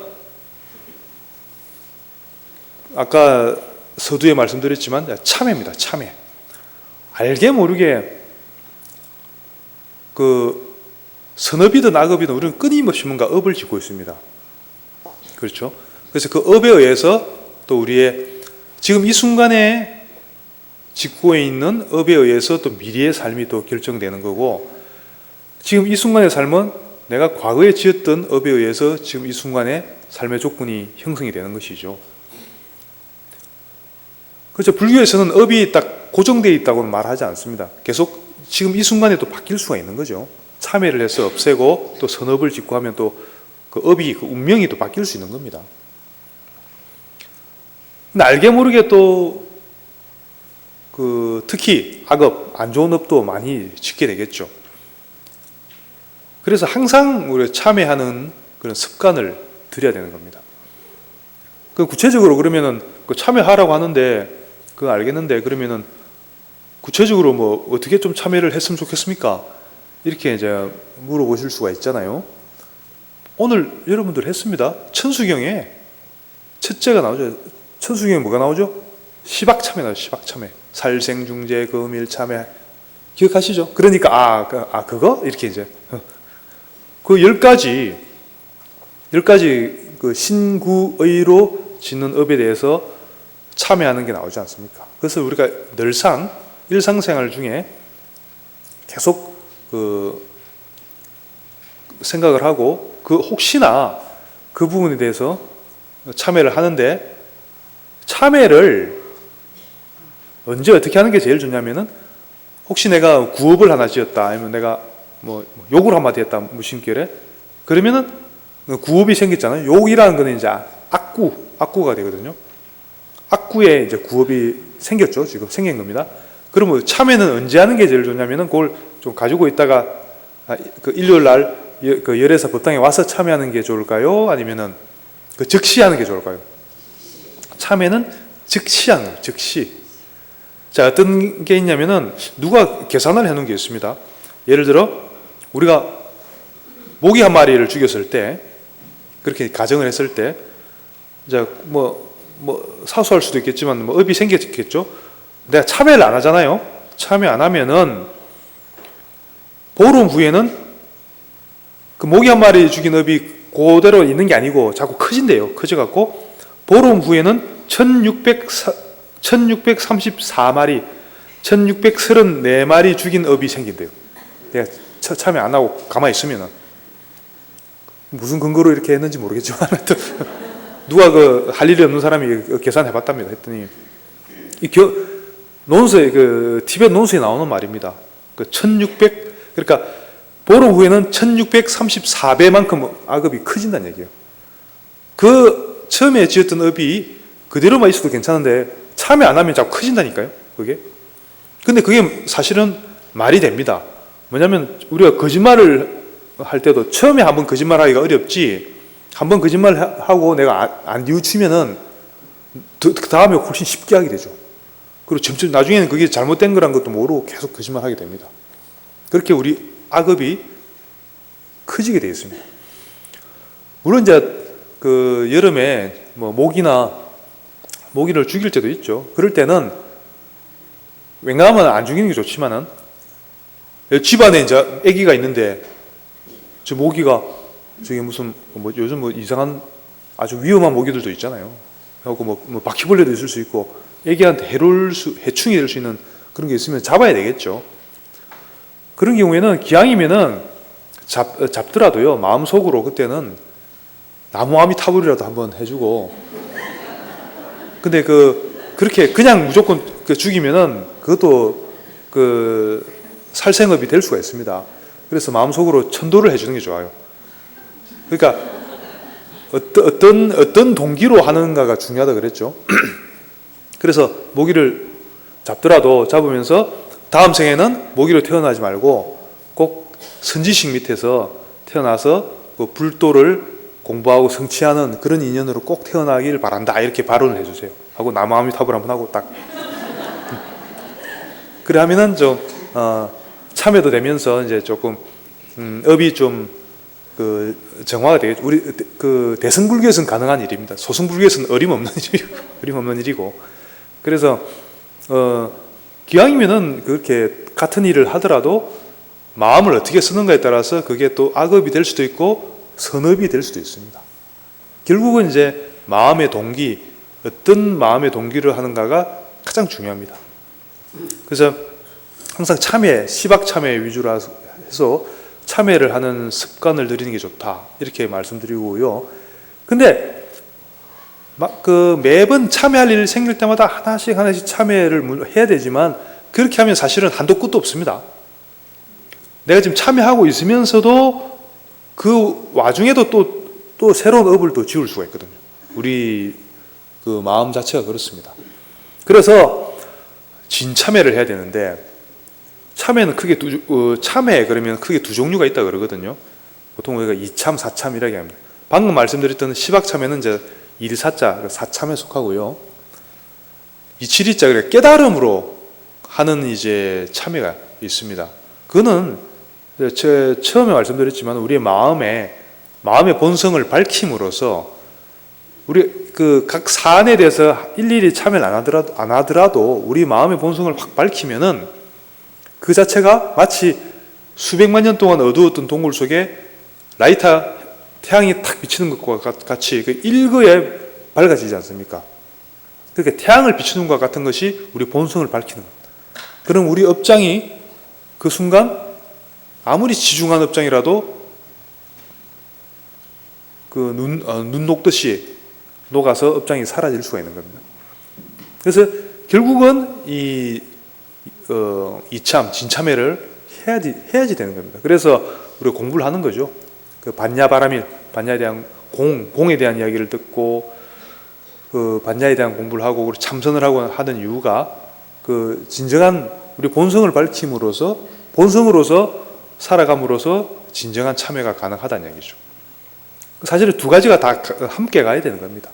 Speaker 1: 아까 서두에 말씀드렸지만 참회입니다. 참회. 알게 모르게 선업이든 악업이든 우리는 끊임없이 뭔가 업을 짓고 있습니다. 그렇죠? 그래서 그 업에 의해서 또 우리의 지금 이 순간에 짓고 있는 업에 의해서 또 미래의 삶이 또 결정되는 거고, 지금 이 순간의 삶은 내가 과거에 지었던 업에 의해서 지금 이 순간에 삶의 조건이 형성이 되는 것이죠. 그렇죠. 불교에서는 업이 딱 고정되어 있다고는 말하지 않습니다. 계속 지금 이 순간에 또 바뀔 수가 있는 거죠. 참회를 해서 없애고 또 선업을 짓고 하면 또 그 업이, 그 운명이 또 바뀔 수 있는 겁니다. 근데 알게 모르게 또 특히 악업, 안 좋은 업도 많이 짓게 되겠죠. 그래서 항상 우리가 참회하는 그런 습관을 들여야 되는 겁니다. 구체적으로 그러면은 참회하라고 하는데 그거 알겠는데, 그러면은 구체적으로 어떻게 좀 참회를 했으면 좋겠습니까? 이렇게 이제 물어보실 수가 있잖아요. 오늘 여러분들 했습니다. 천수경에 첫째가 나오죠. 천수경에 뭐가 나오죠? 시박참회 나오죠. 시박참회. 살생중재 금일참회. 기억하시죠? 그러니까 그거? 이렇게 이제 그 10가지 그 신구의로 짓는 업에 대해서 참회하는 게 나오지 않습니까? 그래서 우리가 늘상 일상생활 중에 계속 생각을 하고 혹시나 그 부분에 대해서 참회를 하는데, 참회를 언제 어떻게 하는 게 제일 좋냐면은, 혹시 내가 구업을 하나 지었다, 아니면 내가 욕을 한마디 했다, 무심결에, 그러면은 구업이 생겼잖아요. 욕이라는 거는 이제 악구가 되거든요. 악구에 이제 구업이 생겼죠. 지금 생긴 겁니다. 그러면 참회는 언제 하는 게 제일 좋냐면은, 그걸 좀 가지고 있다가 일요일 날 열애사 법당에 와서 참회하는 게 좋을까요? 아니면은 즉시 하는 게 좋을까요? 참회는 즉시 하는 거예요. 즉시. 자, 어떤 게 있냐면은, 누가 계산을 해놓은 게 있습니다. 예를 들어 우리가 모기 한 마리를 죽였을 때, 그렇게 가정을 했을 때, 이제 사수할 수도 있겠지만 업이 생겼겠죠. 내가 참회를 안 하잖아요. 참회 안 하면은 보름 후에는 그 모기 한 마리 죽인 업이 그대로 있는 게 아니고 자꾸 커진대요. 커져갖고 보름 후에는 1634마리 1634마리 죽인 업이 생긴대요. 내가 참회 안 하고 가만히 있으면은. 무슨 근거로 이렇게 했는지 모르겠지만 누가 할 일이 없는 사람이 계산해 봤답니다. 했더니 논서에 티벳 논서에 나오는 말입니다. 그러니까 보름 후에는 1634배만큼 악업이 커진다는 얘기예요. 그 처음에 지었던 업이 그대로만 있어도 괜찮은데 참여 안 하면 자꾸 커진다니까요. 그게. 근데 그게 사실은 말이 됩니다. 뭐냐면 우리가 거짓말을 할 때도 처음에 한번 거짓말하기가 어렵지, 한번 거짓말하고 내가 안 뉘우치면은 그 다음에 훨씬 쉽게 하게 되죠. 그리고 점점 나중에는 그게 잘못된 거란 것도 모르고 계속 거짓말하게 됩니다. 그렇게 우리 악업이 커지게 되어 있습니다. 물론 이제 그 여름에 뭐 모기를 죽일 때도 있죠. 그럴 때는 웬간하면 안 죽이는 게 좋지만은, 집안에 이제 아기가 있는데 저 모기가 저기 무슨 뭐 요즘 뭐 이상한 아주 위험한 모기들도 있잖아요. 하고 뭐 바퀴벌레도 있을 수 있고 아기한테 해충이 될 수 있는 그런 게 있으면 잡아야 되겠죠. 그런 경우에는 기왕이면은 잡더라도요, 마음속으로 그때는 나무 아미타불이라도 한번 해주고. 근데 그렇게 그냥 무조건 죽이면은 그것도 살생업이 될 수가 있습니다. 그래서 마음속으로 천도를 해주는 게 좋아요. 그러니까 어떤 동기로 하는가가 중요하다 그랬죠. 그래서 모기를 잡으면서 다음 생에는 모기로 태어나지 말고 꼭 선지식 밑에서 태어나서 그 불도를 공부하고 성취하는 그런 인연으로 꼭 태어나길 바란다, 이렇게 발언을 해주세요. 하고 나무아미타불 한번 하고 딱 그래 하면은 좀 참여도 되면서 이제 조금 업이 좀 정화가 되겠죠. 우리 대승불교에서는 가능한 일입니다. 소승불교에서는 어림없는 일이고. 그래서 기왕이면은 그렇게 같은 일을 하더라도 마음을 어떻게 쓰는가에 따라서 그게 또 악업이 될 수도 있고 선업이 될 수도 있습니다. 결국은 이제 마음의 동기, 어떤 마음의 동기를 하는가가 가장 중요합니다. 그래서 항상 시박 참회 위주로 해서 참회를 하는 습관을 들이는 게 좋다, 이렇게 말씀드리고요. 근데 매번 참회할 일 생길 때마다 하나씩 참회를 해야 되지만, 그렇게 하면 사실은 한도 끝도 없습니다. 내가 지금 참회하고 있으면서도 그 와중에도 또 새로운 업을 또 지을 수가 있거든요. 우리 그 마음 자체가 그렇습니다. 그래서 진참회를 해야 되는데, 참회는 참회 그러면 크게 두 종류가 있다 그러거든요. 보통 우리가 2참, 4참이라고 합니다. 방금 말씀드렸던 시박참회는 이제 1사자, 4참에 속하고요. 27이자, 그래 깨달음으로 하는 이제 참회가 있습니다. 그거는 처음에 말씀드렸지만 우리의 마음의 본성을 밝힘으로써 우리 각 사안에 대해서 일일이 참여를 안 하더라도 우리 마음의 본성을 확 밝히면은 그 자체가 마치 수백만 년 동안 어두웠던 동굴 속에 태양이 탁 비치는 것과 같이 일거에 밝아지지 않습니까? 그렇게 태양을 비추는 것과 같은 것이 우리 본성을 밝히는 겁니다. 그럼 우리 업장이 그 순간 아무리 지중한 업장이라도 눈 녹듯이 녹아서 업장이 사라질 수가 있는 겁니다. 그래서 결국은 이참, 진참회를 해야지 되는 겁니다. 그래서 우리가 공부를 하는 거죠. 반야바라밀, 반야에 대한 공에 대한 이야기를 듣고 반야에 대한 공부를 하고 참선을 하고 하는 이유가 진정한 우리 본성을 밝힘으로써 본성으로서 살아감으로써 진정한 참회가 가능하다는 얘기죠. 사실은 두 가지가 다 함께 가야 되는 겁니다.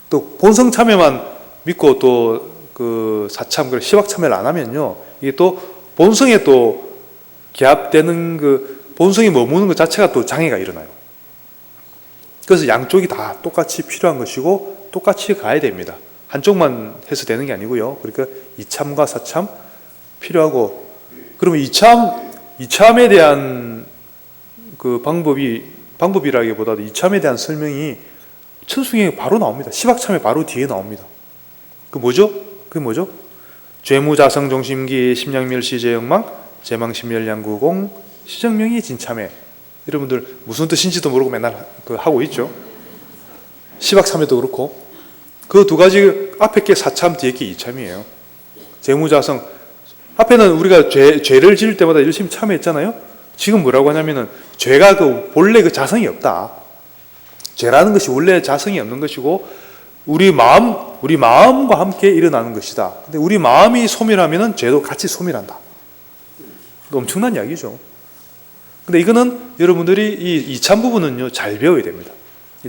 Speaker 1: 또 본성 참회만 믿고 또 사참, 시박 참회를 안 하면요, 이게 또 본성에 또 개합되는 본성이 머무는 것 자체가 또 장애가 일어나요. 그래서 양쪽이 다 똑같이 필요한 것이고 똑같이 가야 됩니다. 한쪽만 해서 되는 게 아니고요. 그러니까 이참과 사참 필요하고, 그러면 이참에 대한 방법이라기보다도 이참에 대한 설명이 천수경에 바로 나옵니다. 시박참에 바로 뒤에 나옵니다. 그게 뭐죠? 죄무자성 종심기 심량멸시 제영망 제망심멸양구공 시정명이 진참회. 여러분들 무슨 뜻인지도 모르고 맨날 하고 있죠. 시박참회도 그렇고 그 두 가지 앞에 게 사참, 뒤에 게 이참이에요. 재무자성 앞에는 우리가 죄를 지을 때마다 열심히 참회했잖아요. 지금 뭐라고 하냐면은 죄가 본래 자성이 없다. 죄라는 것이 원래 자성이 없는 것이고 우리 마음과 함께 일어나는 것이다. 근데 우리 마음이 소멸하면은 죄도 같이 소멸한다. 엄청난 이야기죠. 근데 이거는 여러분들이 이 2참 부분은요, 잘 배워야 됩니다.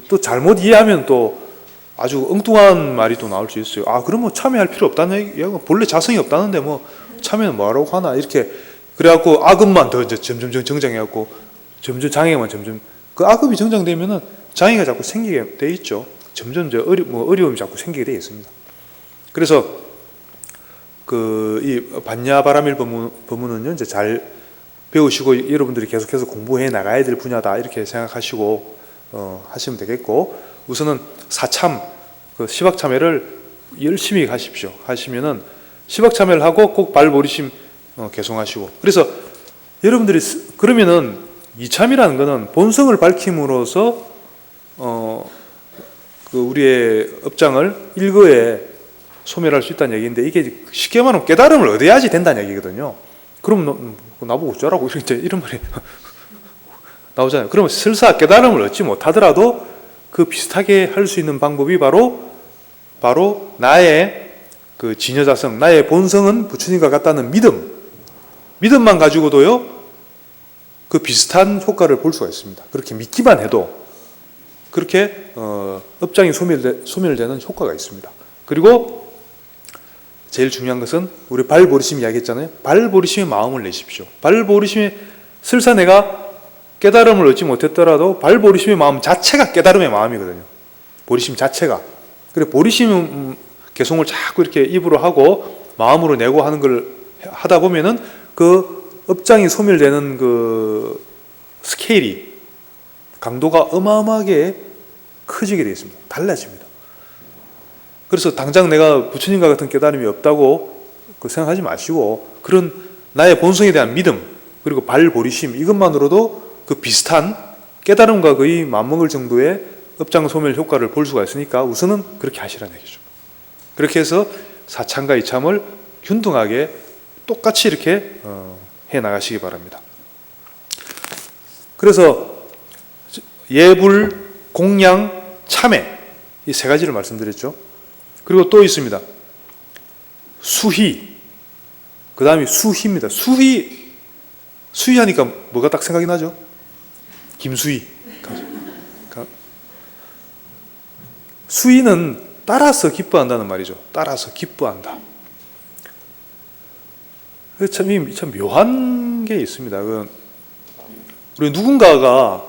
Speaker 1: 또 잘못 이해하면 또 아주 엉뚱한 말이 또 나올 수 있어요. 그러면 참여할 필요 없다는 얘기야. 본래 자성이 없다는데 뭐 참여는 뭐하라고 하나. 이렇게 그래갖고 악업만 더 이제 점점 정장해갖고 점점 장애만 점점 그 악업이 정장되면은 장애가 자꾸 생기게 돼 있죠. 점점 이제 어려움이 자꾸 생기게 돼 있습니다. 그래서 이 반야바라밀 법문은요, 이제 잘 배우시고 여러분들이 계속해서 공부해 나가야 될 분야다 이렇게 생각하시고 하시면 되겠고, 우선은 사참 시박참회를 열심히 하십시오. 하시면은 시박참회를 하고 꼭 발보리심 개송하시고. 그래서 여러분들이 그러면은 이참이라는 거는 본성을 밝힘으로써 우리의 업장을 일거에 소멸할 수 있다는 얘기인데, 이게 쉽게 말하면 깨달음을 얻어야지 된다는 얘기거든요. 그럼 나보고 어쩌라고 이런 말이 나오잖아요. 그러면 설사 깨달음을 얻지 못하더라도 그 비슷하게 할 수 있는 방법이 바로 나의 그 진여자성, 나의 본성은 부처님과 같다는 믿음만 가지고도요, 그 비슷한 효과를 볼 수가 있습니다. 그렇게 믿기만 해도 그렇게 업장이 소멸되는 효과가 있습니다. 그리고 제일 중요한 것은 우리 발보리심 이야기했잖아요. 발보리심의 마음을 내십시오. 발보리심의 설사 내가 깨달음을 얻지 못했더라도 발보리심의 마음 자체가 깨달음의 마음이거든요. 보리심 자체가. 그래 보리심 개송을 자꾸 이렇게 입으로 하고 마음으로 내고 하는 걸 하다 보면은 그 업장이 소멸되는 그 스케일이, 강도가 어마어마하게 커지게 되어 있습니다. 달라집니다. 그래서 당장 내가 부처님과 같은 깨달음이 없다고 생각하지 마시고, 그런 나의 본성에 대한 믿음, 그리고 발보리심, 이것만으로도 그 비슷한 깨달음과 거의 맞먹을 정도의 업장 소멸 효과를 볼 수가 있으니까 우선은 그렇게 하시라는 얘기죠. 그렇게 해서 사참과 이참을 균등하게 똑같이 이렇게 해 나가시기 바랍니다. 그래서 예불, 공양, 참회, 이 세 가지를 말씀드렸죠. 그리고 또 있습니다. 수희, 그 다음에 수희입니다. 수희 하니까 뭐가 딱 생각이 나죠? 김수희. 수희는 따라서 기뻐한다는 말이죠. 따라서 기뻐한다. 참 묘한 게 있습니다. 우리 누군가가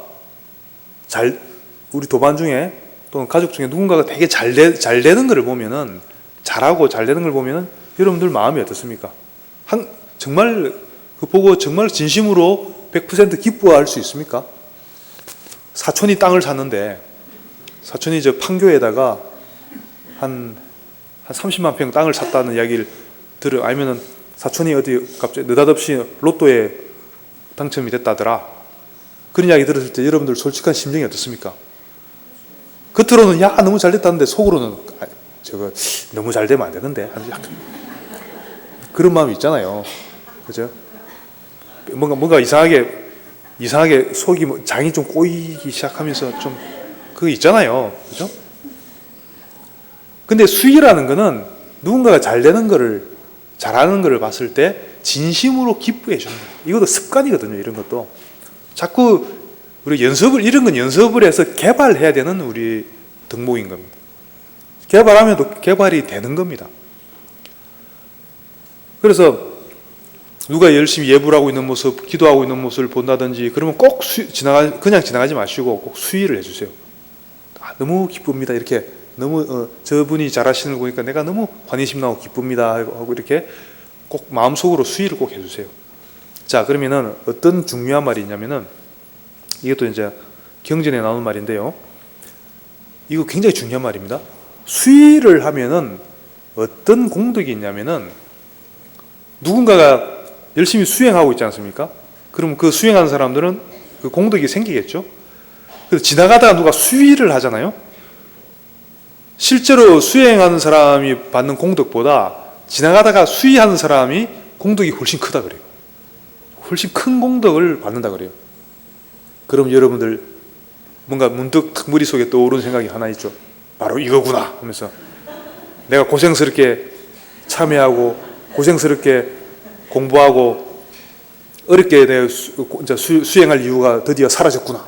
Speaker 1: 우리 도반 중에 또는 가족 중에 누군가가 되게 잘 되는 것을 보면은, 잘하고 잘 되는 걸 보면은 여러분들 마음이 어떻습니까? 정말 보고 정말 진심으로 100% 기뻐할 수 있습니까? 사촌이 땅을 샀는데, 사촌이 저 판교에다가 한 30만 평 땅을 샀다는 이야기를 아니면은 사촌이 어디 갑자기 느닷없이 로또에 당첨이 됐다더라. 그런 이야기 들었을 때 여러분들 솔직한 심정이 어떻습니까? 겉으로는 야 너무 잘 됐다는데 속으로는 저거 너무 잘 되면 안 되는데, 그런 마음이 있잖아요. 그죠? 뭔가 이상하게 속이 장이 좀 꼬이기 시작하면서 좀 그거 있잖아요. 그죠? 근데 수희라는 거는 누군가가 잘 되는 거를, 잘하는 거를 봤을 때 진심으로 기뻐해 주는 거예요. 이것도 습관이거든요. 이런 것도 자꾸 우리 이런 건 연습을 해서 개발해야 되는 우리 덕목인 겁니다. 개발하면 또 개발이 되는 겁니다. 그래서 누가 열심히 예불 하고 있는 모습, 기도하고 있는 모습을 본다든지 그러면 꼭 그냥 지나가지 마시고 꼭 수의를 해주세요. 너무 기쁩니다. 이렇게 너무 저분이 잘하시는 거 보니까 내가 너무 환희심 나고 기쁩니다 하고 이렇게 꼭 마음속으로 수의를 꼭 해주세요. 자, 그러면은 어떤 중요한 말이 있냐면은, 이것도 이제 경전에 나오는 말인데요. 이거 굉장히 중요한 말입니다. 수의를 하면은 어떤 공덕이 있냐면은, 누군가가 열심히 수행하고 있지 않습니까? 그럼 그 수행하는 사람들은 그 공덕이 생기겠죠? 그래서 지나가다가 누가 수의를 하잖아요? 실제로 수행하는 사람이 받는 공덕보다 지나가다가 수의하는 사람이 공덕이 훨씬 크다 그래요. 훨씬 큰 공덕을 받는다 그래요. 그럼 여러분들 뭔가 문득 탁 머릿속에 떠오르는 생각이 하나 있죠. 바로 이거구나 하면서 내가 고생스럽게 참여하고 고생스럽게 공부하고 어렵게 내가 수행할 이유가 드디어 사라졌구나.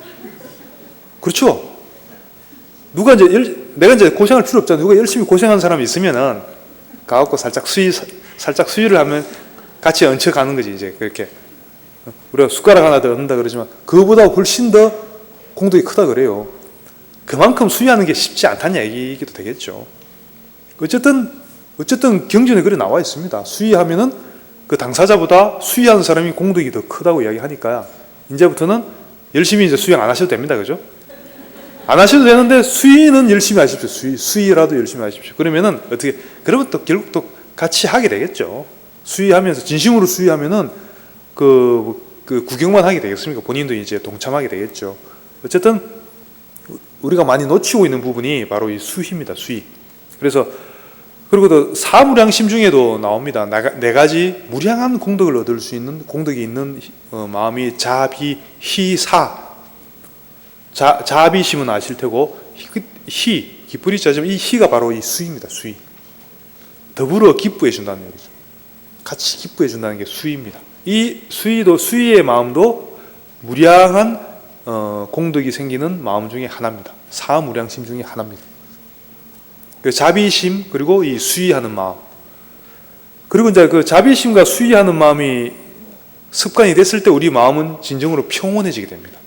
Speaker 1: 그렇죠? 내가 이제 고생할 필요 없잖아요. 누가 열심히 고생한 사람이 있으면은 가갖고 살짝 수위를 하면 같이 얹혀가는 거지. 이제 그렇게 우리가 숟가락 하나 더 얻는다 그러지만 그거보다 훨씬 더 공덕이 크다 그래요. 그만큼 수위하는 게 쉽지 않다는 얘기도 되겠죠. 어쨌든 경전에 그래 나와 있습니다. 수위하면은 그 당사자보다 수위하는 사람이 공덕이 더 크다고 이야기하니까 이제부터는 열심히 이제 수행 안 하셔도 됩니다. 그죠? 안 하셔도 되는데 수위는 열심히 하십시오. 수위라도 열심히 하십시오. 그러면은 어떻게 그러면 또 결국 또 같이 하게 되겠죠. 수위하면서 진심으로 수위하면은 그 구경만 하게 되겠습니까? 본인도 이제 동참하게 되겠죠. 어쨌든 우리가 많이 놓치고 있는 부분이 바로 이 수위입니다. 수위. 그래서 그리고 또 사무량심 중에도 나옵니다. 네 가지 무량한 공덕을 얻을 수 있는 공덕이 있는 마음이 자비, 희, 사. 자비심은 아실 테고 희, 기쁘리 짜지만 이 희가 바로 이 수위입니다. 수위. 더불어 기쁘해 준다는 얘기죠. 같이 기쁘해 준다는 게 수위입니다. 이 수위의 마음도 무량한 공덕이 생기는 마음 중에 하나입니다. 사무량심 중에 하나입니다. 자비심 그리고 이 수위하는 마음. 그리고 이제 그 자비심과 수위하는 마음이 습관이 됐을 때 우리 마음은 진정으로 평온해지게 됩니다.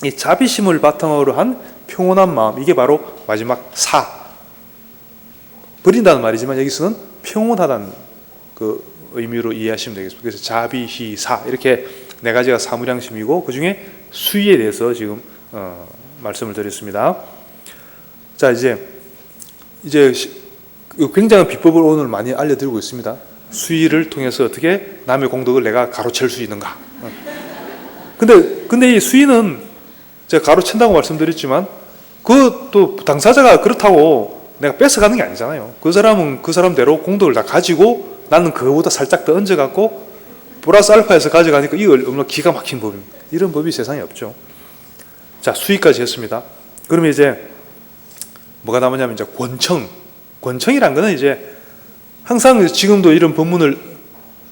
Speaker 1: 이 자비심을 바탕으로 한 평온한 마음, 이게 바로 마지막 사. 버린다는 말이지만 여기서는 평온하다는 그 의미로 이해하시면 되겠습니다. 그래서 자비, 희, 사 이렇게 네 가지가 사무량심이고 그 중에 수위에 대해서 지금 말씀을 드렸습니다. 자 이제 굉장한 비법을 오늘 많이 알려드리고 있습니다. 수위를 통해서 어떻게 남의 공덕을 내가 가로챌 수 있는가. 근데 이 수위는 제가 가로챈다고 말씀드렸지만 그것도 당사자가 그렇다고 내가 뺏어가는 게 아니잖아요. 그 사람은 그 사람대로 공덕을 다 가지고 나는 그거보다 살짝 더 얹어갖고 플러스 알파에서 가져가니까 이거 얼마나 기가 막힌 법입니다. 이런 법이 세상에 없죠. 자, 수위까지 했습니다. 그러면 이제 뭐가 남았냐면 이제 권청이란 거는 이제 항상 지금도 이런 법문을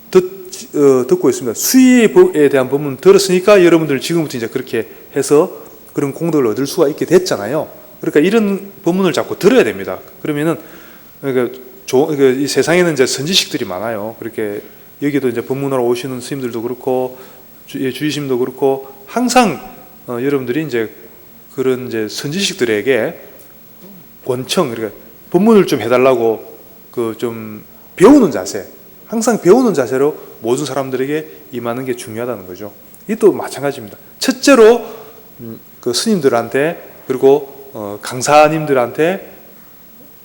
Speaker 1: 듣고 있습니다. 수위에 대한 법문 들었으니까 여러분들 지금부터 이제 그렇게 해서 그런 공덕을 얻을 수가 있게 됐잖아요. 그러니까 이런 법문을 자꾸 들어야 됩니다. 그러면은 이 세상에는 이제 선지식들이 많아요. 그렇게 여기도 이제 법문하러 오시는 스님들도 그렇고 주의심도 그렇고 항상 여러분들이 이제 그런 이제 선지식들에게 권청, 그러니까 법문을 좀 해달라고 그 좀 배우는 자세, 항상 배우는 자세로 모든 사람들에게 임하는 게 중요하다는 거죠. 이것도 마찬가지입니다. 첫째로 그 스님들한테 그리고 강사님들한테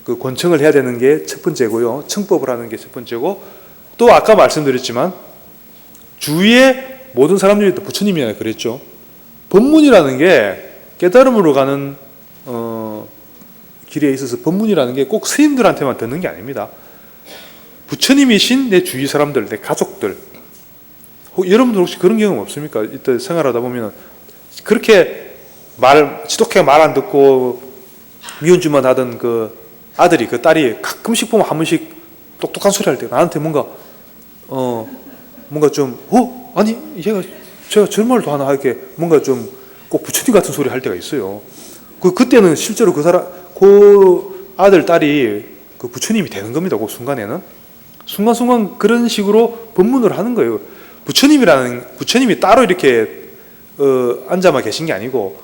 Speaker 1: 그 권청을 해야 되는 게 첫 번째고요. 청법을 하는 게 첫 번째고 또 아까 말씀드렸지만 주위에 모든 사람들이 또 부처님이라 그랬죠. 법문이라는 게 깨달음으로 가는 길에 있어서 법문이라는 게 꼭 스님들한테만 듣는 게 아닙니다. 부처님이신 내 주위 사람들, 내 가족들. 여러분들 혹시 그런 경험 없습니까? 이때 생활하다 보면 그렇게 지독하게 말 안 듣고 미운짓만 하던 그 아들이, 그 딸이 가끔씩 보면 한 번씩 똑똑한 소리 할 때 나한테 뭔가 좀 아니 제가 저런 말도 하나 하게 뭔가 좀 꼭 부처님 같은 소리 할 때가 있어요. 그때는 실제로 그 아들 딸이 그 부처님이 되는 겁니다. 그 순간에는 순간순간 그런 식으로 법문을 하는 거예요. 부처님이 따로 이렇게 앉아만 계신 게 아니고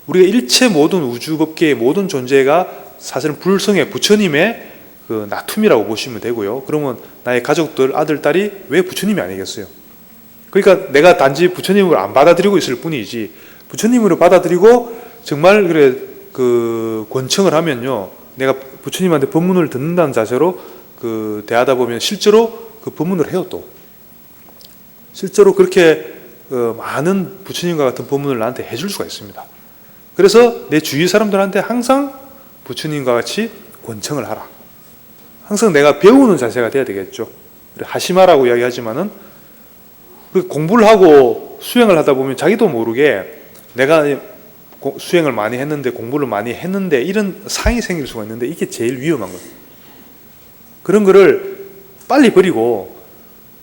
Speaker 1: 우리가 일체 모든 우주법계의 모든 존재가 사실은 불성의 부처님의 그 나툼이라고 보시면 되고요. 그러면 나의 가족들, 아들, 딸이 왜 부처님이 아니겠어요? 그러니까 내가 단지 부처님을 안 받아들이고 있을 뿐이지 부처님으로 받아들이고 정말 그 권청을 하면요, 내가 부처님한테 법문을 듣는다는 자세로 그 대하다 보면 실제로 그 법문을 해요. 또 실제로 그렇게 많은 부처님과 같은 법문을 나한테 해줄 수가 있습니다. 그래서 내 주위 사람들한테 항상 부처님과 같이 권청을 하라. 항상 내가 배우는 자세가 돼야 되겠죠. 하시마라고 이야기하지만은 공부를 하고 수행을 하다 보면 자기도 모르게 내가 수행을 많이 했는데, 공부를 많이 했는데, 이런 상이 생길 수가 있는데, 이게 제일 위험한 거예요. 그런 거를 빨리 버리고,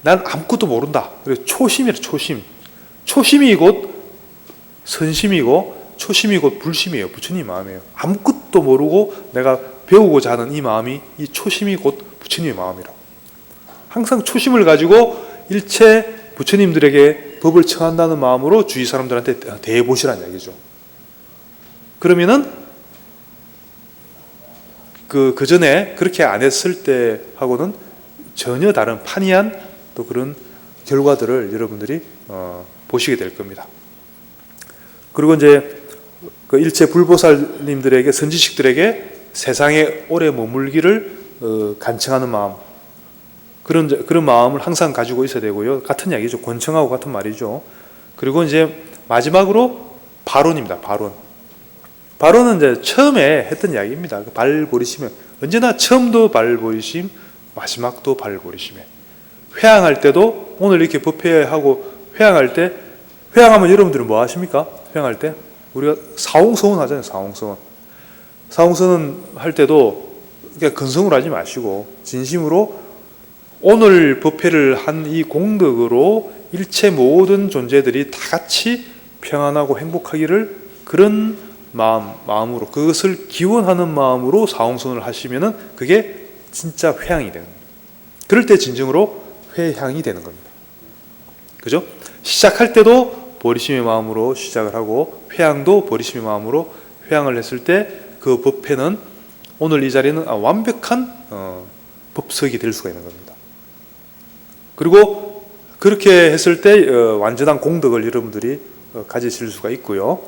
Speaker 1: 난 아무것도 모른다. 그래서 초심이라, 초심. 초심이 곧 선심이고, 초심이 곧 불심이에요. 부처님 마음이에요. 아무것도 모르고 내가 배우고자 하는 이 마음이, 이 초심이 곧 부처님의 마음이라고. 항상 초심을 가지고 일체 부처님들에게 법을 청한다는 마음으로 주위 사람들한테 대해보시라는 얘기죠. 그러면은 그 전에 그렇게 안 했을 때 하고는 전혀 다른 판이한 또 그런 결과들을 여러분들이 보시게 될 겁니다. 그리고 이제 그 일체 불보살님들에게, 선지식들에게 세상에 오래 머물기를 간청하는 마음, 그런 마음을 항상 가지고 있어야 되고요. 같은 이야기죠. 권청하고 같은 말이죠. 그리고 이제 마지막으로 발언입니다. 발언은 이제 처음에 했던 이야기입니다. 발보리심에 언제나 처음도 발보리심, 마지막도 발보리심에. 회항할 때도 오늘 이렇게 법회하고 회항할 때, 회항하면 여러분들은 뭐 하십니까? 회항할 때 우리가 사홍서원 하잖아요. 사홍서원 할 때도 그냥 근성으로 하지 마시고 진심으로 오늘 법회를 한 이 공덕으로 일체 모든 존재들이 다 같이 평안하고 행복하기를, 그런 마음으로, 그것을 기원하는 마음으로 사홍선을 하시면은 그게 진짜 회향이 되는 겁니다. 그럴 때 진정으로 회향이 되는 겁니다. 그죠? 시작할 때도 보리심의 마음으로 시작을 하고, 회향도 보리심의 마음으로 회향을 했을 때 그 법회는, 오늘 이 자리는 완벽한 법석이 될 수가 있는 겁니다. 그리고 그렇게 했을 때 완전한 공덕을 여러분들이 가지실 수가 있고요.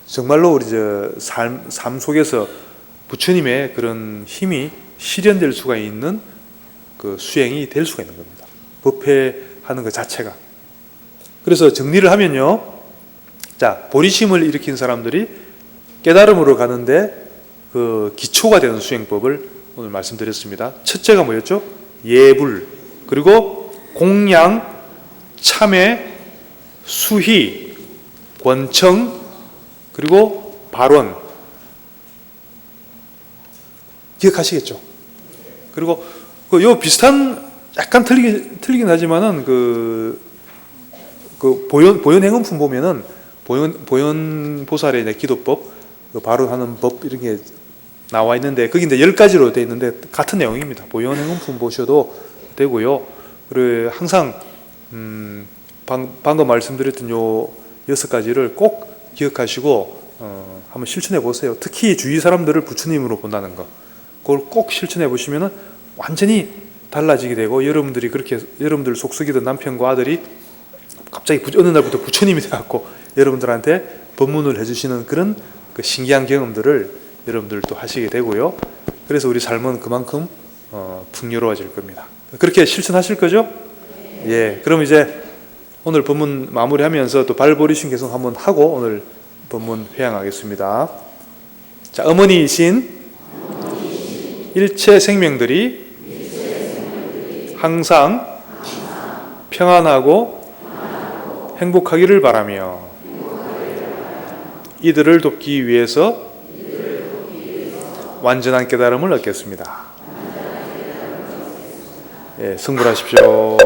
Speaker 1: 정말로 우리 삶 속에서 부처님의 그런 힘이 실현될 수가 있는 그 수행이 될 수가 있는 겁니다. 법회하는 것 자체가. 그래서 정리를 하면요. 자, 보리심을 일으킨 사람들이 깨달음으로 가는데 그 기초가 되는 수행법을 오늘 말씀드렸습니다. 첫째가 뭐였죠? 예불. 그리고 공양, 참회, 수희, 권청, 그리고 발언. 기억하시겠죠? 그리고 요 비슷한, 약간 틀리긴 하지만은 그 보현 행음품 보면은 보현 보살의 이제 기도법, 그 발언하는 법 이런 게 나와 있는데, 거기 이제 10가지로 되어 있는데 같은 내용입니다. 보현 행음품 보셔도 되고요. 그리고 항상 방금 말씀드렸던 요 6가지를 꼭 기억하시고 한번 실천해 보세요. 특히 주위 사람들을 부처님으로 본다는 거, 그걸 꼭 실천해 보시면은 완전히 달라지게 되고, 여러분들이 그렇게, 여러분들 속썩이던 남편과 아들이 갑자기 어느 날부터 부처님이 되어갖고 여러분들한테 법문을 해주시는 그런 그 신기한 경험들을 여러분들도 하시게 되고요. 그래서 우리 삶은 그만큼 풍요로워질 겁니다. 그렇게 실천하실 거죠? 예. 그럼 이제 오늘 법문 마무리하면서 또 발보리심 계속 한번 하고 오늘 법문 회향하겠습니다. 자, 어머니이신 일체 생명들이 항상 평안하고 행복하기를 바라며 이들을 돕기 위해서 완전한 깨달음을 얻겠습니다. 예, 승불하십시오.